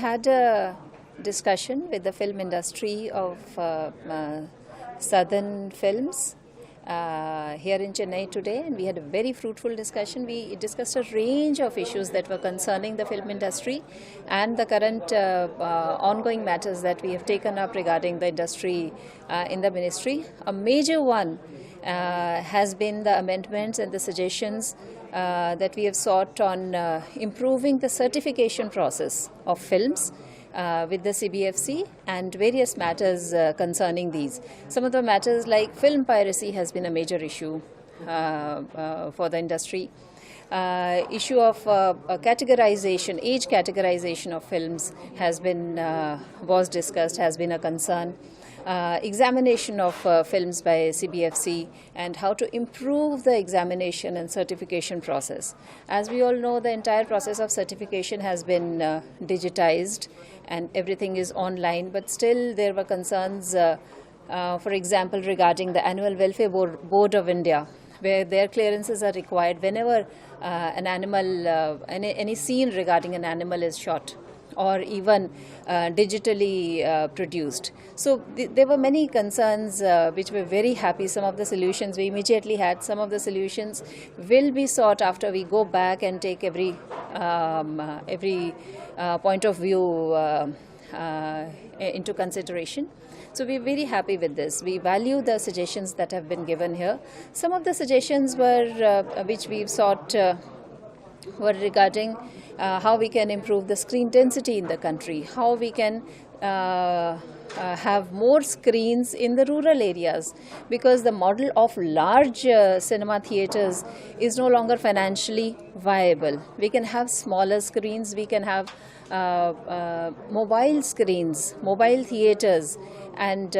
had a discussion with the film industry of Southern films here in Chennai today, and we had a very fruitful discussion. We discussed a range of issues that were concerning the film industry and the current ongoing matters that we have taken up regarding the industry in the ministry. A major one has been the amendments and the suggestions that we have sought on improving the certification process of films with the CBFC and various matters concerning these. Some of the matters like film piracy has been a major issue for the industry. Issue of categorization, age categorization of films was discussed, has been a concern. Examination of films by CBFC and how to improve the examination and certification process. As we all know, the entire process of certification has been digitized and everything is online, but still there were concerns, for example, regarding the Animal Welfare Board of India, where their clearances are required whenever an animal, any scene regarding an animal is shot or even digitally produced. So there were many concerns which were very happy. Some of the solutions we immediately had. Some of the solutions will be sought after we go back and take every point of view into consideration. So we're very happy with this. We value the suggestions that have been given here. Some of the suggestions were which we've sought were regarding how we can improve the screen density in the country, how we can have more screens in the rural areas, because the model of large cinema theatres is no longer financially viable. We can have smaller screens, we can have mobile screens, mobile theatres, and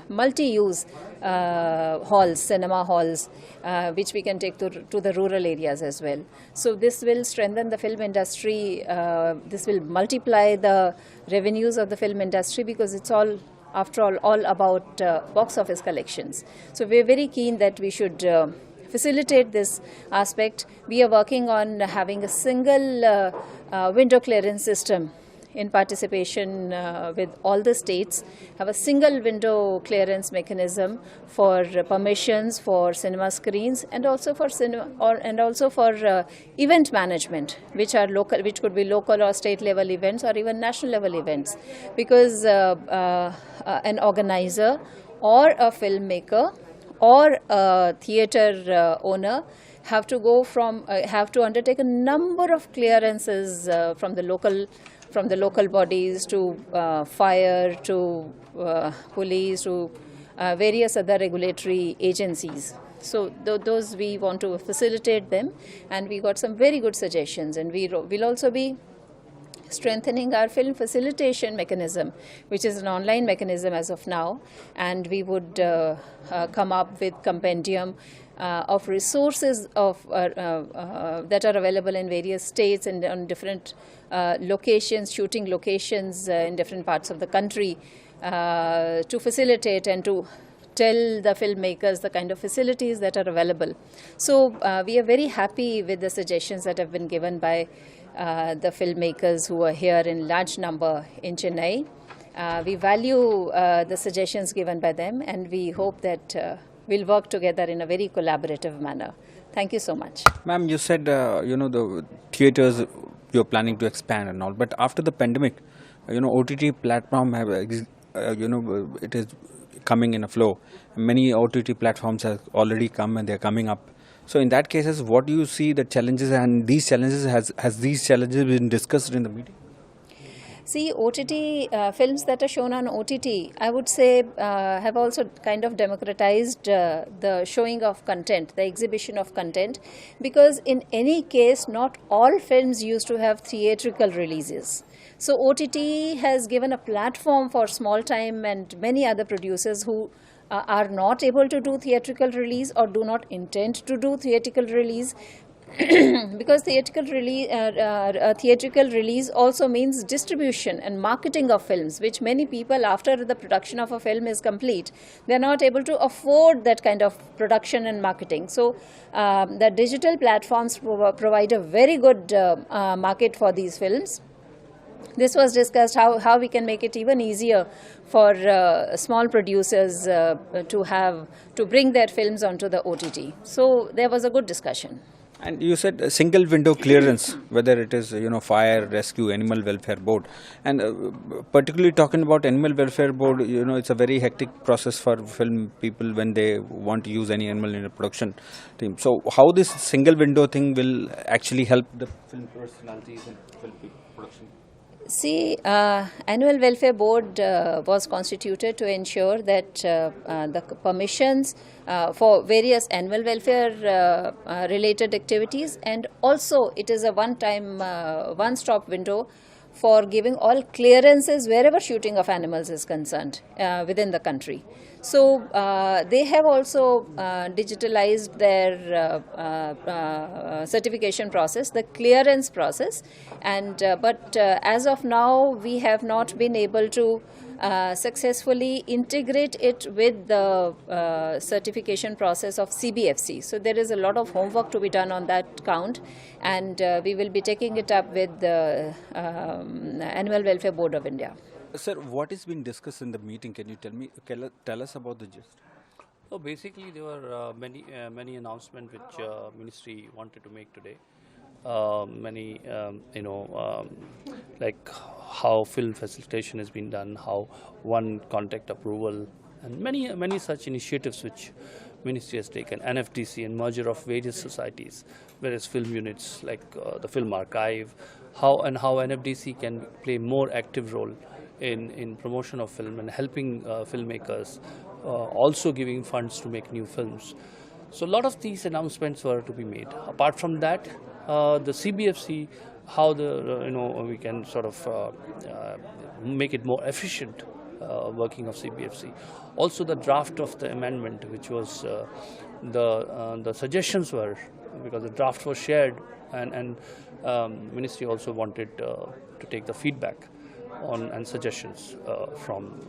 multi-use halls, cinema halls, which we can take to the rural areas as well. So this will strengthen the film industry. This will multiply the revenues of the film industry, because it's all, after all about box office collections. So we're very keen that we should facilitate this aspect. We are working on having a single window clearance system in participation with all the states, have a single window clearance mechanism for permissions for cinema screens, and also for event management, which are local, which could be local or state level events or even national level events, because an organizer or a filmmaker or a theatre owner have to undertake a number of clearances from the local bodies to fire, to police, to various other regulatory agencies. So those we want to facilitate them, and we got some very good suggestions, and we'll also be strengthening our film facilitation mechanism, which is an online mechanism as of now, and we would come up with compendium of resources that are available in various states and on different locations, shooting locations in different parts of the country, to facilitate and to tell the filmmakers the kind of facilities that are available. So we are very happy with the suggestions that have been given by the filmmakers who are here in large number in Chennai. We value the suggestions given by them, and we hope that we'll work together in a very collaborative manner. Thank you so much. Ma'am, you said, the theatres you're planning to expand and all, but after the pandemic, OTT platform have, it is coming in a flow. Many OTT platforms have already come and they're coming up. So in that cases, what do you see the challenges, and these challenges, has these challenges been discussed in the meeting? See, OTT films that are shown on OTT, I would say, have also kind of democratized the showing of content, the exhibition of content, because in any case, not all films used to have theatrical releases. So OTT has given a platform for small time and many other producers who are not able to do theatrical release or do not intend to do theatrical release. Because theatrical release also means distribution and marketing of films, which many people, after the production of a film is complete, they are not able to afford that kind of production and marketing. So the digital platforms provide a very good market for these films. This was discussed how we can make it even easier for small producers to bring their films onto the OTT. So there was a good discussion. And you said a single window clearance, whether it is fire, rescue, animal welfare board, and particularly talking about animal welfare board, it's a very hectic process for film people when they want to use any animal in a production team. So how this single window thing will actually help the film personalities and film production? See, Annual Welfare Board was constituted to ensure that the permissions for various annual welfare related activities, and also it is a one-stop window for giving all clearances wherever shooting of animals is concerned within the country. So they have also digitalized their certification process, the clearance process, and but as of now we have not been able to successfully integrate it with the certification process of CBFC. So there is a lot of homework to be done on that count, and we will be taking it up with the Animal Welfare Board of India. Sir, what is being discussed in the meeting? Can you tell us about the gist? So basically, there were many announcements which ministry wanted to make today. Like how film facilitation has been done, how one contact approval, and many such initiatives which ministry has taken. NFDC and merger of various societies, various film units like the film archive, how NFDC can play more active role in promotion of film and helping filmmakers, also giving funds to make new films. So a lot of these announcements were to be made. Apart from that, the CBFC, how we can sort of make it more efficient working of CBFC. Also the draft of the amendment, which was the suggestions were, because the draft was shared, and ministry also wanted to take the feedback on and suggestions from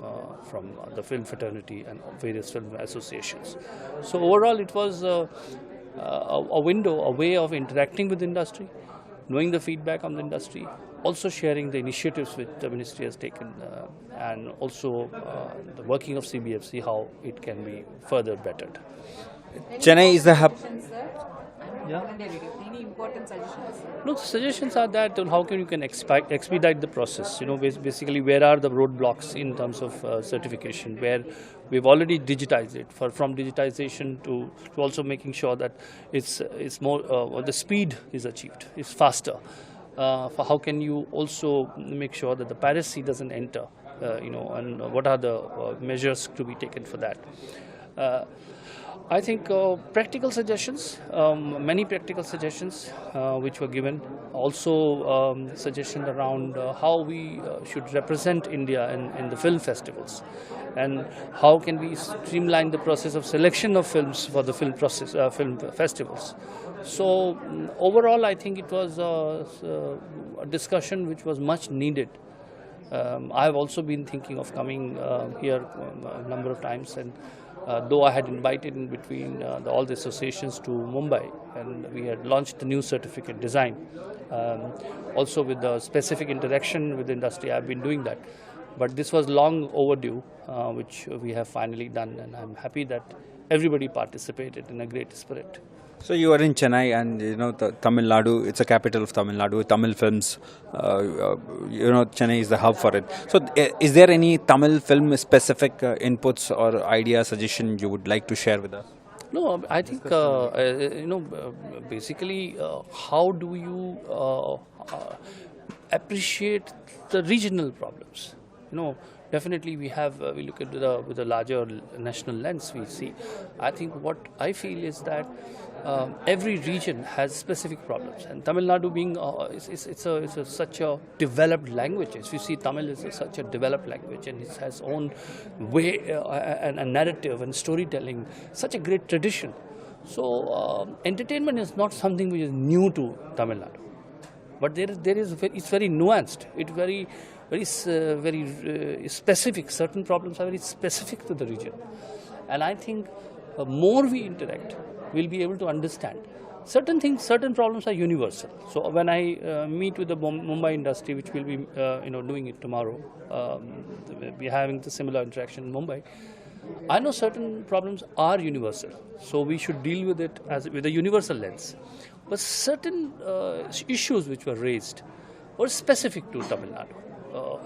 the film fraternity and various film associations. So overall, it was a window, a way of interacting with the industry, knowing the feedback on the industry, also sharing the initiatives which the ministry has taken, and also the working of CBFC, how it can be further bettered. Chennai is the hub. Yeah. Any important suggestions? No, the suggestions are that how you can expedite the process. Basically, where are the roadblocks in terms of certification? Where we've already digitized it. From digitization to also making sure that it's more the speed is achieved. It's faster. For how can you also make sure that the piracy doesn't enter? And what are the measures to be taken for that? I think practical suggestions, many practical suggestions which were given. Also suggestions around how we should represent India in the film festivals, and how can we streamline the process of selection of films for the film festivals. So overall, I think it was a discussion which was much needed. I have also been thinking of coming here a number of times, and though I had invited in between all the associations to Mumbai, and we had launched the new certificate design. Also with the specific interaction with the industry, I have been doing that. But this was long overdue, which we have finally done, and I'm happy that everybody participated in a great spirit. So you are in Chennai, and the Tamil Nadu. It's a capital of Tamil Nadu. Tamil films. Chennai is the hub for it. So, is there any Tamil film specific inputs or idea suggestion you would like to share with us? No, I think basically, how do you appreciate the regional problems? Definitely we look at with a larger national lens. We see. I think what I feel is that every region has specific problems, and Tamil Nadu being it's such a developed language. As you see, Tamil is such a developed language, and it has own way and narrative and storytelling, such a great tradition. So entertainment is not something which is new to Tamil Nadu, but it's very nuanced. It's very specific. Certain problems are very specific to the region, and I think more we interact, we'll be able to understand certain problems are universal. So when I meet with the Mumbai industry, which will be doing it tomorrow, we're having the similar interaction in Mumbai. I know certain problems are universal, so we should deal with it with a universal lens. But certain issues which were raised were specific to Tamil Nadu.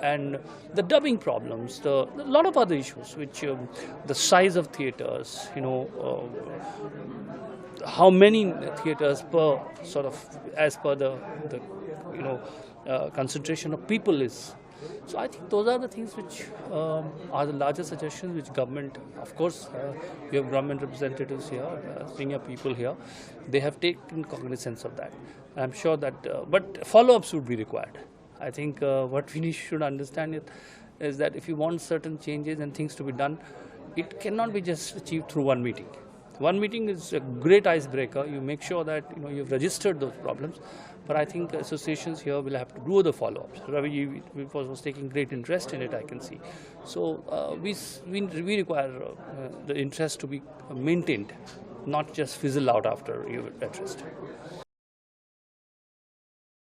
And the dubbing problems, a lot of other issues, which the size of theatres, how many theatres per sort of as per the concentration of people is. So I think those are the things which are the larger suggestions which government, of course, we have government representatives here, senior people here, they have taken cognizance of that. I'm sure that, but follow-ups would be required. I think what we should understand is that if you want certain changes and things to be done, it cannot be just achieved through one meeting. One meeting is a great icebreaker. You make sure that you've registered those problems. But I think associations here will have to do the follow-ups. Ravi was taking great interest in it, I can see. So we require the interest to be maintained, not just fizzle out after you've addressed.